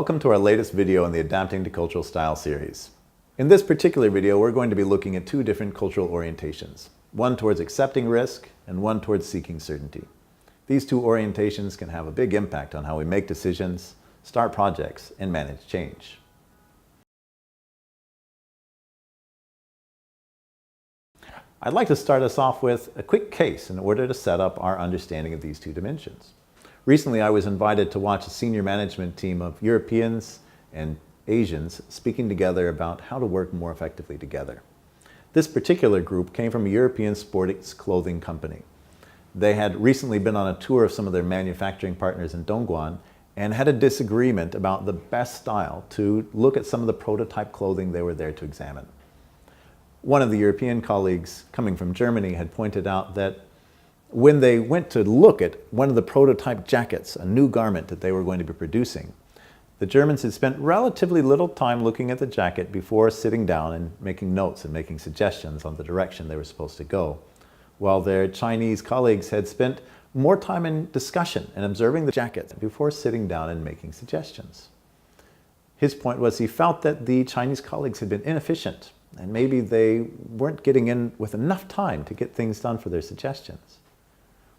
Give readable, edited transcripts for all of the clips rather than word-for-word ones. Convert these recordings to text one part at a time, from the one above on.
Welcome to our latest video in the Adapting to Cultural Style series. In this particular video, we're going to be looking at two different cultural orientations, one towards accepting risk and one towards seeking certainty. These two orientations can have a big impact on how we make decisions, start projects, and manage change. I'd like to start us off with a quick case in order to set up our understanding of these two dimensions. Recently, I was invited to watch a senior management team of Europeans and Asians speaking together about how to work more effectively together. This particular group came from a European sports clothing company. They had recently been on a tour of some of their manufacturing partners in Dongguan and had a disagreement about the best style to look at some of the prototype clothing they were there to examine. One of the European colleagues coming from Germany had pointed out that when they went to look at one of the prototype jackets, a new garment that they were going to be producing, the Germans had spent relatively little time looking at the jacket before sitting down and making notes and making suggestions on the direction they were supposed to go, while their Chinese colleagues had spent more time in discussion and observing the jacket before sitting down and making suggestions. His point was he felt that the Chinese colleagues had been inefficient and maybe they weren't getting in with enough time to get things done for their suggestions.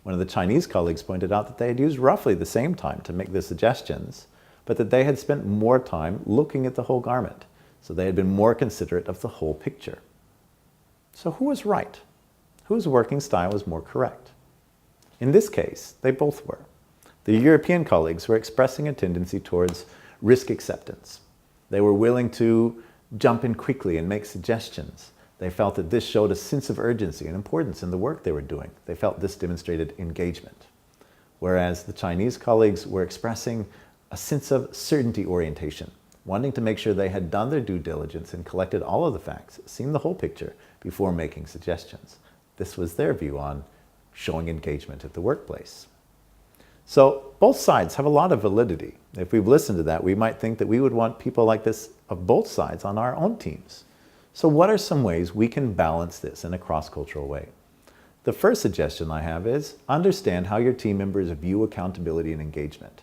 One of the Chinese colleagues pointed out that they had used roughly the same time to make the suggestions, but that they had spent more time looking at the whole garment, so they had been more considerate of the whole picture. So who was right? Whose working style was more correct? In this case, they both were. The European colleagues were expressing a tendency towards risk acceptance. They were willing to jump in quickly and make suggestions. They felt that this showed a sense of urgency and importance in the work they were doing. They felt this demonstrated engagement. Whereas the Chinese colleagues were expressing a sense of certainty orientation, wanting to make sure they had done their due diligence and collected all of the facts, seen the whole picture before making suggestions. This was their view on showing engagement at the workplace. So both sides have a lot of validity. If we've listened to that, we might think that we would want people like this of both sides on our own teams. So what are some ways we can balance this in a cross-cultural way? The first suggestion I have is understand how your team members view accountability and engagement.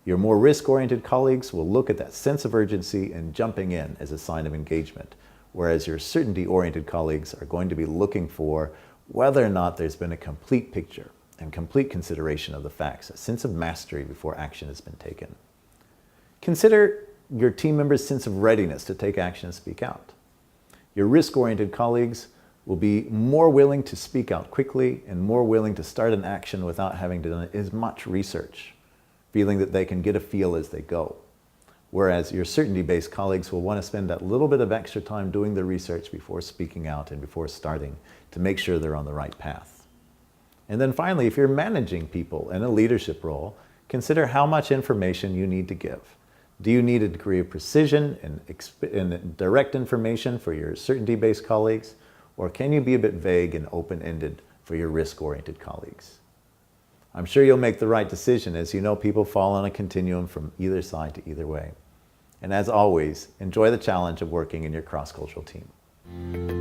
Your more risk-oriented colleagues will look at that sense of urgency and jumping in as a sign of engagement, whereas your certainty-oriented colleagues are going to be looking for whether or not there's been a complete picture and complete consideration of the facts, a sense of mastery before action has been taken. Consider your team members' sense of readiness to take action and speak out. Your risk-oriented colleagues will be more willing to speak out quickly and more willing to start an action without having done as much research, feeling that they can get a feel as they go. Whereas your certainty-based colleagues will want to spend that little bit of extra time doing the research before speaking out and before starting to make sure they're on the right path. And then finally, if you're managing people in a leadership role, consider how much information you need to give. Do you need a degree of precision and direct information for your certainty-based colleagues, or can you be a bit vague and open-ended for your risk-oriented colleagues? I'm sure you'll make the right decision, as you know people fall on a continuum from either side to either way. And as always, enjoy the challenge of working in your cross-cultural team.